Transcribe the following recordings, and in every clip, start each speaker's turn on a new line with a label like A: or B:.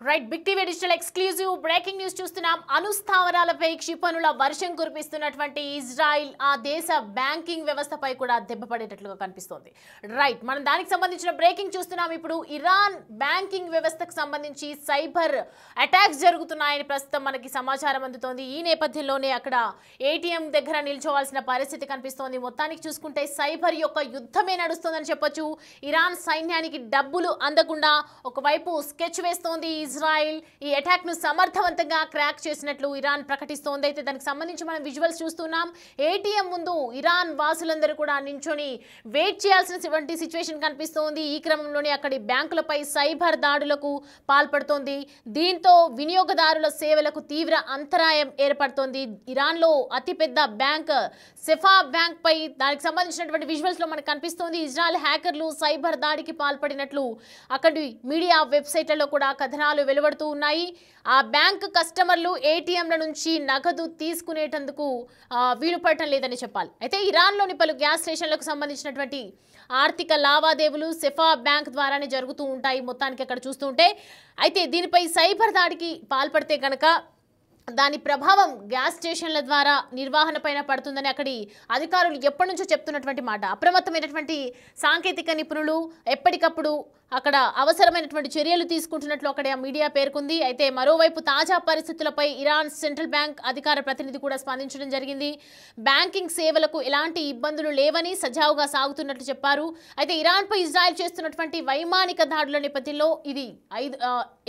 A: Right big TV digital exclusive breaking news చూస్తున్నాం. అనుస్థావరాలపై క్షిపణుల వర్షం కురిపిస్తున్నటువంటి ఇజ్రాయిల్ ఆ దేశ బ్యాంకింగ్ వ్యవస్థపై కూడా దెబ్బపడేటట్లుగా కనిపిస్తోంది. రైట్ మనం దానికి సంబంధించిన బ్రేకింగ్ చూస్తున్నాం. ఇప్పుడు ఇరాన్ బ్యాంకింగ్ వ్యవస్థకు సంబంధించి సైబర్ అటాక్స్ జరుగుతున్నాయని ప్రస్తుతం మనకి సమాచారం అందుతోంది. ఈ నేపథ్యంలోనే అక్కడ ఏటీఎం దగ్గర నిల్చోవాల్సిన పరిస్థితి కనిపిస్తోంది. మొత్తానికి చూసుకుంటే సైబర్ యొక్క యుద్ధమే నడుస్తోందని చెప్పొచ్చు. ఇరాన్ సైన్యానికి డబ్బులు అందకుండా ఒకవైపు స్కెచ్ వేస్తోంది ఇజ్రాయెల్. ఈ అటాక్ ను సమర్థవంతంగా క్రాక్ చేసినట్లు ఇరాన్ ప్రకటిస్తోంది. అయితే దానికి సంబంధించి మనం విజువల్స్ చూస్తున్నాం. ఏటీఎం ముందు ఇరాన్ వాసులందరూ కూడా నించొని వెయిట్ చేయాల్సినటువంటి సిచ్యువేషన్ కనిపిస్తోంది. ఈ క్రమంలోనే అక్కడి బ్యాంకులపై సైబర్ దాడులకు పాల్పడుతోంది. దీంతో వినియోగదారుల సేవలకు తీవ్ర అంతరాయం ఏర్పడుతోంది. ఇరాన్లో అతిపెద్ద బ్యాంక్ సెఫా బ్యాంక్ పై దానికి సంబంధించినటువంటి విజువల్స్ లో మనకు కనిపిస్తోంది. ఇజ్రాయెల్ హ్యాకర్లు సైబర్ దాడికి పాల్పడినట్లు అక్కడి మీడియా వెబ్సైట్లలో కూడా కథనాలు వెలువడుతూ ఉన్నాయి. ఆ బ్యాంక్ కస్టమర్లు ఏటీఎంల నుంచి నగదు తీసుకునేటందుకు వీలు పడటం లేదని చెప్పాలి. అయితే ఇరాన్లోని పలు గ్యాస్ స్టేషన్లకు సంబంధించినటువంటి ఆర్థిక లావాదేవీలు సెఫా బ్యాంక్ ద్వారానే జరుగుతూ ఉంటాయి మొత్తానికి అక్కడ చూస్తుంటే. అయితే దీనిపై సైబర్ దాడికి పాల్పడితే కనుక దాని ప్రభావం గ్యాస్ స్టేషన్ల ద్వారా నిర్వహణ పైన పడుతుందని అక్కడి అధికారులు ఎప్పటి నుంచో చెప్తున్నటువంటి మాట. అప్రమత్తమైనటువంటి సాంకేతిక నిపుణులు ఎప్పటికప్పుడు అక్కడ అవసరమైనటువంటి చర్యలు తీసుకుంటున్నట్లు అక్కడ మీడియా పేర్కొంది. అయితే మరోవైపు తాజా పరిస్థితులపై ఇరాన్ సెంట్రల్ బ్యాంక్ అధికార ప్రతినిధి కూడా స్పందించడం జరిగింది. బ్యాంకింగ్ సేవలకు ఎలాంటి ఇబ్బందులు లేవని సజావుగా సాగుతున్నట్లు చెప్పారు. అయితే ఇరాన్పై ఇజ్రాయెల్ చేస్తున్నటువంటి వైమానిక దాడుల నేపథ్యంలో ఇది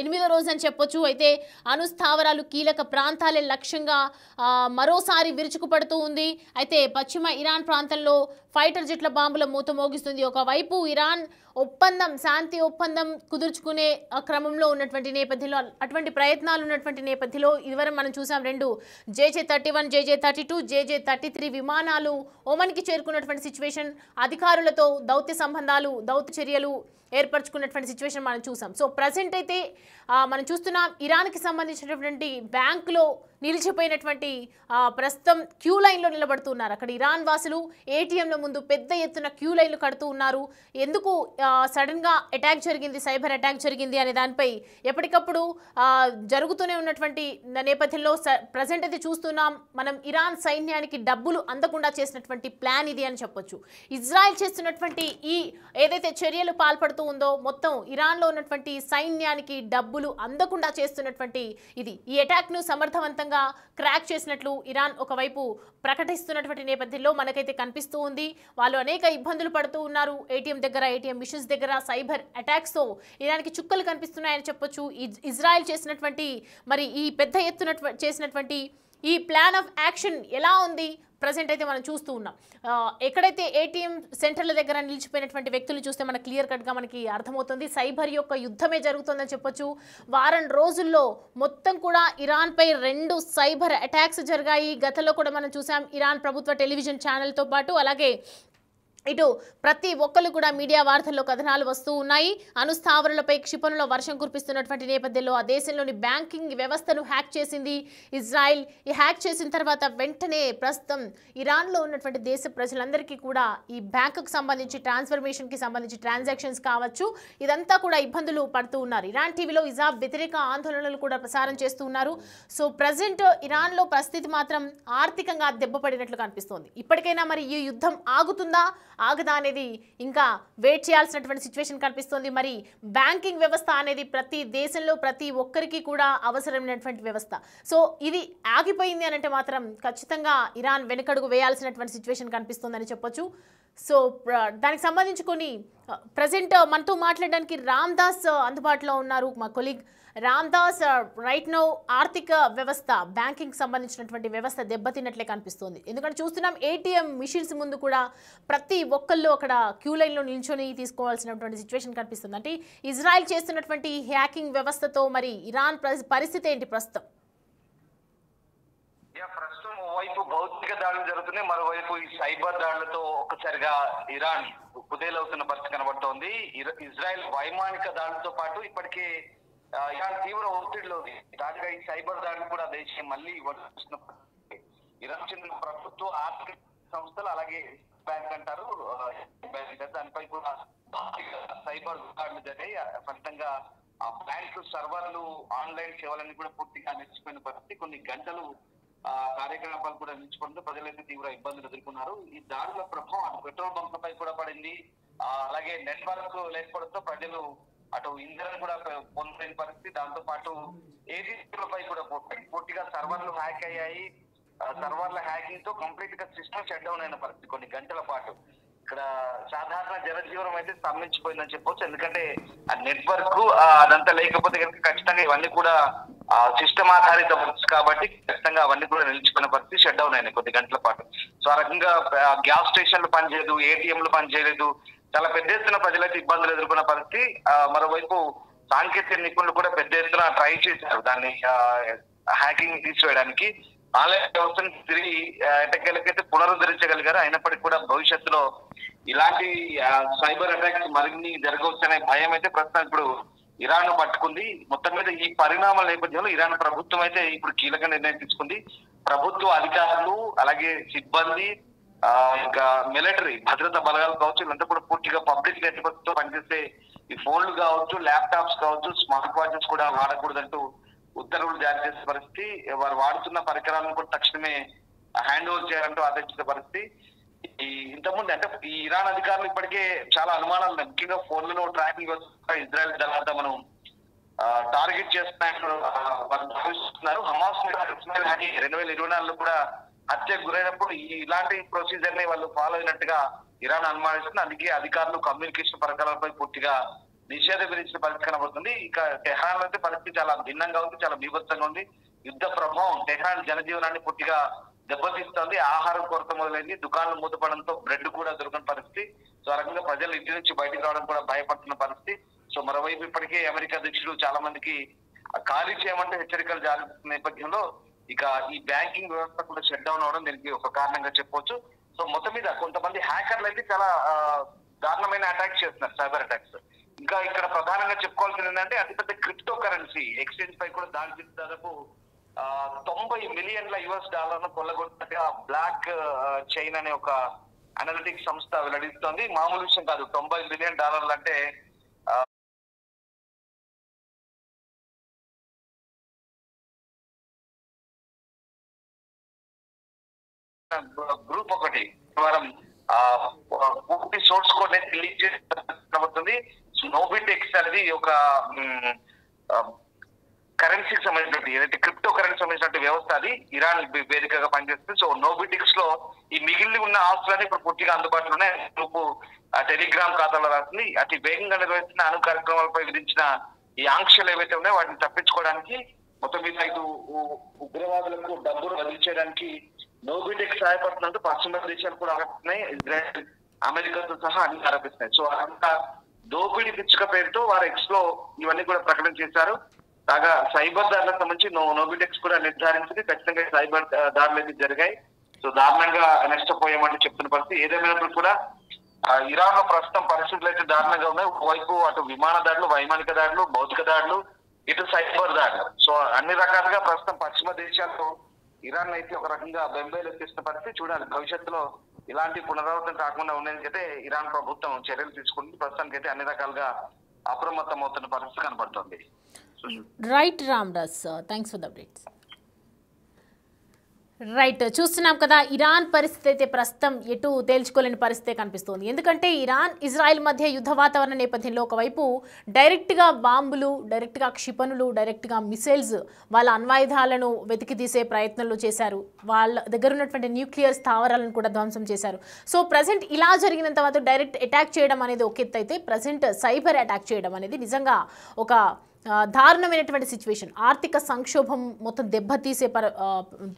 A: 8వ రోజు అని చెప్పొచ్చు. అయితే అనుస్థావరాలు కీలక ప్రాంతాలే లక్ష్యంగా మరోసారి విరుచుకుపడుతూ ఉంది. అయితే పశ్చిమ ఇరాన్ ప్రాంతంలో ఫైటర్ జెట్ల బాంబుల మూత మోగిస్తుంది. ఒకవైపు ఇరాన్ శాంతి ఒప్పందం కుదుర్చుకునే క్రమంలో ఉన్నటువంటి నేపథ్యంలో అటువంటి ప్రయత్నాలు ఉన్నటువంటి నేపథ్యంలో ఇదివరకు మనం చూసాం 2 JJ-31, JJ-32, JJ-33 విమానాలు ఒమన్కి చేరుకున్నటువంటి సిచ్యువేషన్. అధికారులతో దౌత్య చర్యలు ఏర్పరచుకున్నటువంటి సిచ్యువేషన్ మనం చూసాం. సో ప్రజెంట్ అయితే మనం చూస్తున్నాం ఇరాన్కి సంబంధించినటువంటి బ్యాంకులో నిలిచిపోయినటువంటి ప్రస్తుతం క్యూ లైన్లో నిలబడుతున్నారు. అక్కడ ఇరాన్ వాసులు ఏటీఎంల ముందు పెద్ద ఎత్తున క్యూ లైన్లు కడుతూ ఉన్నారు. ఎందుకు సడన్గా అటాక్ జరిగింది, సైబర్ అటాక్ జరిగింది అనే దానిపై ఎప్పటికప్పుడు జరుగుతూనే ఉన్నటువంటి నేపథ్యంలో ప్రజెంట్ అయితే చూస్తున్నాం మనం ఇరాన్ సైన్యానికి డబ్బులు అందకుండా చేసినటువంటి ప్లాన్ ఇది అని చెప్పొచ్చు. ఇజ్రాయెల్ చేస్తున్నటువంటి ఈ ఏదైతే చర్యలు పాల్పడుతూ ఉందో మొత్తం ఇరాన్లో ఉన్నటువంటి సైన్యానికి డబ్బులు అందకుండా చేస్తున్నటువంటి ఇది. ఈ అటాక్ ను సమర్థవంతంగా క్రాక్ చేసినట్లు ఇరాన్ ఒకవైపు ప్రకటిస్తున్నటువంటి నేపథ్యంలో మనకైతే కనిపిస్తూ ఉంది. వాళ్ళు అనేక ఇబ్బందులు పడుతూ ఉన్నారు. ఏటీఎం మిషన్స్ దగ్గర సైబర్ అటాక్స్ తో ఇరాన్కి చుక్కలు కనిపిస్తున్నాయని చెప్పొచ్చు. ఇజ్రాయెల్ చేసినటువంటి మరి ఈ పెద్ద ఎత్తున చేసినటువంటి ఈ ప్లాన్ ఆఫ్ యాక్షన్ ఎలా ఉంది ప్రజెంట్ అయితే మనం చూస్తూ ఉన్నాం. ఎక్కడైతే ఏటీఎం సెంటర్ల దగ్గర నిలిచిపోయినటువంటి వ్యక్తులు చూస్తే మనకు క్లియర్ కట్గా మనకి అర్థమవుతుంది. సైబర్ యొక్క యుద్ధమే జరుగుతుందని చెప్పొచ్చు. వారం రోజుల్లో మొత్తం కూడా ఇరాన్పై 2 సైబర్ అటాక్స్ జరిగాయి. గతంలో కూడా మనం చూసాం ఇరాన్ ప్రభుత్వ టెలివిజన్ ఛానల్తో పాటు అలాగే ఇటు ప్రతి ఒక్కరు కూడా మీడియా వార్తల్లో కథనాలు వస్తూ ఉన్నాయి. అనుస్థావరాలపై క్షిపణుల వర్షం కురిపిస్తున్నటువంటి నేపథ్యంలో ఆ దేశంలోని బ్యాంకింగ్ వ్యవస్థను హ్యాక్ చేసింది ఇజ్రాయెల్. ఈ హ్యాక్ చేసిన తర్వాత వెంటనే ప్రస్తుతం ఇరాన్లో ఉన్నటువంటి దేశ ప్రజలందరికీ కూడా ఈ బ్యాంకుకు సంబంధించి ట్రాన్స్ఫర్మేషన్కి సంబంధించి ట్రాన్సాక్షన్స్ కావచ్చు ఇదంతా కూడా ఇబ్బందులు పడుతూ ఉన్నారు. ఇరాన్ టీవీలో ఇజాబ్ వ్యతిరేక ఆందోళనలు కూడా ప్రసారం చేస్తూ ఉన్నారు. సో ప్రజెంట్ ఇరాన్లో పరిస్థితి మాత్రం ఆర్థికంగా దెబ్బపడినట్లు కనిపిస్తోంది. ఇప్పటికైనా మరి ఈ యుద్ధం ఆగదా అనేది ఇంకా వెయిట్ చేయాల్సినటువంటి సిచ్యువేషన్ కనిపిస్తుంది. మరి బ్యాంకింగ్ వ్యవస్థ అనేది ప్రతి దేశంలో ప్రతి ఒక్కరికి కూడా అవసరమైనటువంటి వ్యవస్థ. సో ఇది ఆగిపోయింది అని అంటే మాత్రం ఖచ్చితంగా ఇరాన్ వెనుకడుగు వేయాల్సినటువంటి సిచ్యువేషన్ కనిపిస్తుందని చెప్పొచ్చు. సో దానికి సంబంధించి కొన్ని ప్రజెంట్ మనతో మాట్లాడడానికి రామ్దాస్ అందుబాటులో ఉన్నారు. మా కొలీగ్ రామ్దాస్, రైట్ నౌ ఆర్థిక వ్యవస్థ బ్యాంకింగ్ సంబంధించినటువంటి వ్యవస్థ దెబ్బతిన్నట్లే కనిపిస్తుంది. ఎందుకంటే చూస్తున్నాం ఏటీఎం మిషన్స్ ముందు కూడా ప్రతి ఒక్కళ్ళు అక్కడ క్యూ లైన్లో నిల్చొని తీసుకోవాల్సినటువంటి సిచ్యువేషన్ కనిపిస్తుంది. అంటే ఇజ్రాయెల్ చేస్తున్నటువంటి హ్యాకింగ్ వ్యవస్థతో మరి ఇరాన్ పరిస్థితి ఏంటి ప్రస్తుతం?
B: ప్రస్తుతం ఓవైపు భౌతిక దాడులు జరుగుతున్నాయి, మరోవైపు ఈ సైబర్ దాడులతో ఒక్కసారిగా ఇరాన్ కుదేలవుతున్న పరిస్థితి కనబడుతోంది. ఇజ్రాయెల్ వైమానిక దాడులతో పాటు ఇప్పటికే ఇరాన్ తీవ్ర ఒత్తిడిలో తాజాగా ఈ సైబర్ దాడులు కూడా దేశం మళ్ళీ వస్తున్న ఇరాన్ చెందిన ప్రభుత్వ ఆర్థిక సంస్థలు అలాగే బ్యాంక్ అంటారు దానిపై కూడా సైబర్ దాడులు జరిగాయి. ఫలితంగా ఆ బ్యాంకు సర్వర్లు ఆన్లైన్ సేవలన్నీ కూడా పూర్తిగా నిలిచిపోయిన పరిస్థితి. కొన్ని గంటలు కార్యకలాపాలు కూడా నిలిచిపోవడంతో ప్రజలైతే తీవ్ర ఇబ్బందులు ఎదుర్కొన్నారు. ఈ దాడుల ప్రభావం అటు పెట్రోల్ బంకులపై కూడా పడింది. అలాగే నెట్వర్క్ లేకపోవడంతో ప్రజలు అటు ఇంధనం కూడా పొందలేని పరిస్థితి. దాంతో పాటు ఏజెన్సీలపై కూడా పూర్తిగా సర్వర్లు హ్యాక్ అయ్యాయి. సర్వర్ల హ్యాకింగ్ తో కంప్లీట్ గా సిస్టమ్ షట్ డౌన్ అయిన పరిస్థితి కొన్ని గంటల పాటు. ఇక్కడ సాధారణ జనజీవనం అయితే స్తంభించిపోయిందని చెప్పొచ్చు. ఎందుకంటే ఆ నెట్వర్క్ అదంతా లేకపోతే కనుక ఖచ్చితంగా ఇవన్నీ కూడా సిస్టమ్ ఆధారిత వర్క్స్ కాబట్టి ఖచ్చితంగా అవన్నీ కూడా నిలిచిపోయిన పరిస్థితి, షట్ డౌన్ అయినాయి కొద్ది గంటల పాటు. సో ఆ రకంగా గ్యాస్ స్టేషన్లు పనిచేయలేదు, ఏటీఎంలు పనిచేయలేదు, చాలా పెద్ద ఎత్తున ప్రజలైతే ఇబ్బందులు ఎదుర్కొన్న పరిస్థితి. మరోవైపు సాంకేతిక నిపుణులు కూడా పెద్ద ఎత్తున ట్రై చేశారు దాన్ని హ్యాకింగ్ తీసివేయడానికి. ఆన్లైన్ వ్యవస్థను తిరిగి ఎట్టకేలకైతే పునరుద్ధరించగలిగారు. అయినప్పటికీ కూడా భవిష్యత్తులో ఇలాంటి సైబర్ అటాక్స్ మరిన్ని జరగవచ్చనే భయం అయితే ప్రస్తుతం ఇప్పుడు ఇరాన్ పట్టుకుంది. మొత్తం మీద ఈ పరిణామాల నేపథ్యంలో ఇరాన్ ప్రభుత్వం అయితే ఇప్పుడు కీలక నిర్ణయం తీసుకుంది. ప్రభుత్వ అధికారులు అలాగే సిబ్బంది ఇంకా మిలిటరీ భద్రతా బలగాలు కావచ్చు, ఇదంతా కూడా పూర్తిగా పబ్లిక్ నెట్వర్క్ తో పనిచేసే ఈ ఫోన్లు కావచ్చు, ల్యాప్టాప్స్ కావచ్చు, స్మార్ట్ వాచెస్ కూడా వాడకూడదంటూ ఉత్తర్వులు జారీ చేసే పరిస్థితి. వారు వాడుతున్న పరికరాలను కూడా తక్షణమే హ్యాండ్ ఓవర్ చేయాలంటూ ఆదేశించిన పరిస్థితి. ఇంతకుముందు అంటే ఈ ఇరాన్ అధికారులు ఇప్పటికే చాలా అనుమానాలు ఉన్నాయి. ముఖ్యంగా ఫోన్లలో ట్రాకింగ్ ఇజ్రాయెల్ దళాలతో మనం టార్గెట్ చేస్తున్నారు. హమాస్ 2024లో కూడా హత్యకు గురైనప్పుడు ఇలాంటి ప్రొసీజర్ ని వాళ్ళు ఫాలో అయినట్టుగా ఇరాన్ అనుమానిస్తుంది. అందుకే అధికారులు కమ్యూనికేషన్ పరికరాలపై పూర్తిగా నిషేధం విధించిన పరిస్థితి కనబడుతుంది. ఇక టెహ్రాన్ లో అయితే పరిస్థితి చాలా భిన్నంగా ఉంది, చాలా బీభత్సంగా ఉంది. యుద్ధ ప్రభావం టెహ్రాన్ జనజీవనాన్ని పూర్తిగా దెబ్బతీస్తోంది. ఆహారం కొరత మొదలైంది, దుకాణాలు మూతపడంతో బ్రెడ్ కూడా దొరకని పరిస్థితి. సో ఆ రకంగా ప్రజలు ఇంటి నుంచి బయటకు రావడం కూడా భయపడుతున్న పరిస్థితి. సో మరోవైపు ఇప్పటికే అమెరికా అధ్యక్షుడు చాలా మందికి ఖాళీ చేయమంటే హెచ్చరికలు జారీ చేస్తున్న నేపథ్యంలో ఇక ఈ బ్యాంకింగ్ వ్యవస్థ కూడా షట్ డౌన్ అవడం దీనికి ఒక కారణంగా చెప్పొచ్చు. సో మొత్తం మీద కొంతమంది హ్యాకర్లు అయితే చాలా దారుణమైన అటాక్స్ చేస్తున్నారు, సైబర్ అటాక్స్. ఇంకా ఇక్కడ ప్రధానంగా చెప్పుకోవాల్సింది ఏంటంటే అతిపెద్ద క్రిప్టో కరెన్సీ ఎక్స్చేంజ్ పై కూడా దాడి చేసి దాదాపు $90 మిలియన్ల కొల్లగొట్టినట్టుగా బ్లాక్ చైన్ అనే ఒక అనలిటిక్స్ సంస్థ వెల్లడిస్తోంది. మామూలు విషయం కాదు, $90 మిలియన్ అంటే గ్రూప్ ఒకటి వారం పూర్తి సోర్స్ కోడ్ ని రిలీజ్ చేయబడుతుంది. నోబిటెక్స్ అనేది ఒక కరెన్సీకి సంబంధించినట్టు ఏదైతే క్రిప్టో కరెన్సీ సంబంధించిన వ్యవస్థ అది ఇరాన్ వేదికగా పనిచేస్తుంది. సో నోబిటెక్స్ లో ఈ మిగిలి ఉన్న ఆస్తులని ఇప్పుడు పూర్తిగా అందుబాటులో ఉన్నాయి. గ్రూప్ టెలిగ్రామ్ ఖాతాలో రాస్తుంది. అతి వేగంగా నిర్వహిస్తున్న అణు కార్యక్రమాలపై విధించిన ఈ ఆంక్షలు ఏవైతే ఉన్నాయో వాటిని తప్పించుకోవడానికి మొత్తం మీద ఇటు ఉగ్రవాదులకు డబ్బులు బదిలీ చేయడానికి నోబిటెక్స్ సహాయపడుతున్నట్టు పశ్చిమ దేశాలు కూడా ఆరోపిస్తున్నాయి. ఇజ్రాయెల్ అమెరికాతో సహా అన్ని ఆరోపిస్తున్నాయి. సో అంతా దోపిడీ పిచ్చుక పేరుతో వారు ఎక్స్ లో ఇవన్నీ కూడా ప్రకటన చేశారు. కాగా సైబర్ దాడులకు సంబంధించి నోబిటెక్స్ కూడా నిర్ధారించింది. ఖచ్చితంగా సైబర్ దాడులు అయితే జరిగాయి. సో దారుణంగా నష్టపోయామంటే చెప్తున్న పరిస్థితి. ఏదేమైనప్పుడు కూడా ఇరాన్ లో ప్రస్తుతం పరిస్థితులు అయితే దారుణంగా ఉన్నాయి. ఒకవైపు అటు విమాన దాడులు, వైమానిక దాడులు, భౌతిక దాడులు, ఇటు సైబర్ దాడులు. సో అన్ని రకాలుగా ప్రస్తుతం పశ్చిమ దేశాల్లో ఇరాన్ అయితే ఒక రకంగా బెంబేలు ఎత్తిస్తున్న పరిస్థితి. చూడాలి భవిష్యత్తులో ఇలాంటి పునరావృతం కాకుండా ఉండేందుకైతే ఇరాన్ ప్రభుత్వం చర్యలు తీసుకుంటుంది. ప్రస్తుతానికి అయితే అన్ని రకాలుగా అప్రమత్తం అవుతున్న పరిస్థితి కనబడుతుంది.
A: Right Ramdas, thanks for the updates. Right, చూస్తున్నాం కదా ఇరాన్ పరిస్థితి అయితే ప్రస్తుతం ఎటు తేల్చుకోలేని పరిస్థితే కనిపిస్తోంది. ఎందుకంటే ఇరాన్ ఇజ్రాయెల్ మధ్య యుద్ధ వాతావరణ నేపథ్యంలో ఒకవైపు డైరెక్ట్గా బాంబులు, డైరెక్ట్గా క్షిపణులు, డైరెక్ట్గా మిసైల్స్ వాళ్ళ అణ్వాయుధాలను వెతికి తీసే ప్రయత్నాలు చేశారు. వాళ్ళ దగ్గర ఉన్నటువంటి న్యూక్లియర్ స్థావరాలను కూడా ధ్వంసం చేశారు. సో ప్రజెంట్ ఇలా జరిగినంత వరకు డైరెక్ట్ అటాక్ చేయడం అనేది ఒక ఎత్తు అయితే ప్రజెంట్ సైబర్ అటాక్ చేయడం అనేది నిజంగా ఒక దారుణమైనటువంటి సిచ్యువేషన్. ఆర్థిక సంక్షోభం మొత్తం దెబ్బతీసే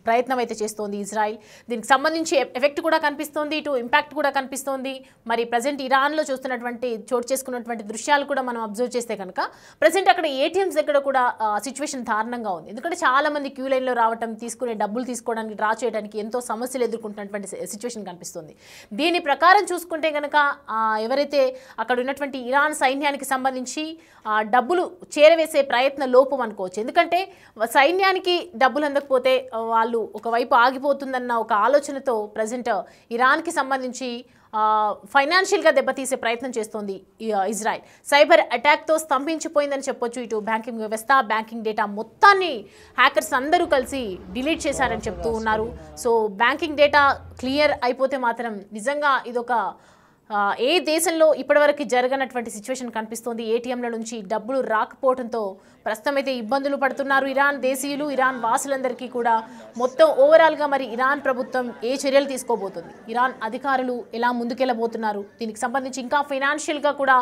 A: ప్రయత్నం అయితే చేస్తోంది ఇజ్రాయిల్. దీనికి సంబంధించి ఎఫెక్ట్ కూడా కనిపిస్తోంది, ఇటు ఇంపాక్ట్ కూడా కనిపిస్తోంది. మరి ప్రజెంట్ ఇరాన్లో చోటు చేసుకున్నటువంటి దృశ్యాలు కూడా మనం అబ్జర్వ్ చేస్తే కనుక ప్రజెంట్ అక్కడ ఏటీఎంస్ దగ్గర కూడా సిచ్యువేషన్ దారుణంగా ఉంది. ఎందుకంటే చాలామంది క్యూ లైన్లో రావటం, తీసుకునే డబ్బులు తీసుకోవడానికి, డ్రా చేయడానికి ఎంతో సమస్యలు ఎదుర్కొంటున్నటువంటి సిచ్యువేషన్ కనిపిస్తుంది. దీని ప్రకారం చూసుకుంటే కనుక ఎవరైతే అక్కడ ఉన్నటువంటి ఇరాన్ సైన్యానికి సంబంధించి డబ్బులు చేరవేసే ప్రయత్న లోపం అనుకోవచ్చు. ఎందుకంటే సైన్యానికి డబ్బులు అందకపోతే వాళ్ళు ఒకవైపు ఆగిపోతుందన్న ఒక ఆలోచనతో ప్రజెంట్ ఇరాన్కి సంబంధించి ఫైనాన్షియల్గా దెబ్బతీసే ప్రయత్నం చేస్తోంది ఇజ్రాయెల్. సైబర్ అటాక్తో స్తంభించిపోయిందని చెప్పొచ్చు. ఇటు బ్యాంకింగ్ వ్యవస్థ, బ్యాంకింగ్ డేటా మొత్తాన్ని హ్యాకర్స్ అందరూ కలిసి డిలీట్ చేశారని చెప్తూ ఉన్నారు. సో బ్యాంకింగ్ డేటా క్లియర్ అయిపోతే మాత్రం నిజంగా ఇదొక ఏ దేశంలో ఇప్పటివరకు జరగనటువంటి సిచ్యువేషన్ కనిపిస్తోంది. ఏటీఎంల నుంచి డబ్బులు రాకపోవడంతో ప్రస్తుతం అయితే ఇబ్బందులు పడుతున్నారు ఇరాన్ దేశీయులు, ఇరాన్ వాసులందరికీ కూడా. మొత్తం ఓవరాల్గా మరి ఇరాన్ ప్రభుత్వం ఏ చర్యలు తీసుకోబోతుంది, ఇరాన్ అధికారులు ఎలా ముందుకెళ్ళబోతున్నారు, దీనికి సంబంధించి ఇంకా ఫైనాన్షియల్గా కూడా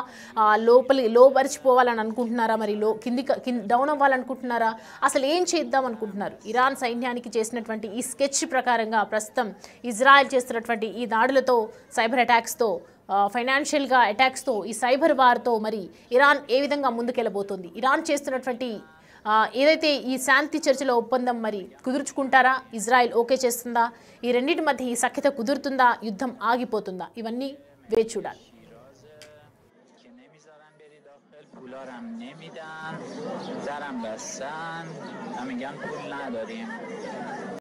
A: లోపరిచిపోవాలని అనుకుంటున్నారా, మరి డౌన్ అవ్వాలనుకుంటున్నారా, అసలు ఏం చేద్దాం అనుకుంటున్నారు? ఇరాన్ సైన్యానికి చేసినటువంటి ఈ స్కెచ్ ప్రకారంగా ప్రస్తుతం ఇజ్రాయెల్ చేస్తున్నటువంటి ఈ దాడులతో, సైబర్ అటాక్స్తో, ఫైనాన్షియల్గా అటాక్స్తో, ఈ సైబర్ వార్తో మరి ఇరాన్ ఏ విధంగా ముందుకెళ్ళబోతోంది? ఇరాన్ చేస్తున్నటువంటి ఏదైతే ఈ శాంతి చర్చల ఒప్పందం మరి కుదుర్చుకుంటారా, ఇజ్రాయెల్ ఓకే చేస్తుందా, ఈ రెండింటి మధ్య ఈ సఖ్యత కుదురుతుందా, యుద్ధం ఆగిపోతుందా, ఇవన్నీ వేచి చూడాలి.
C: پولارم نمیدن درم بستن و میگن پول نداریم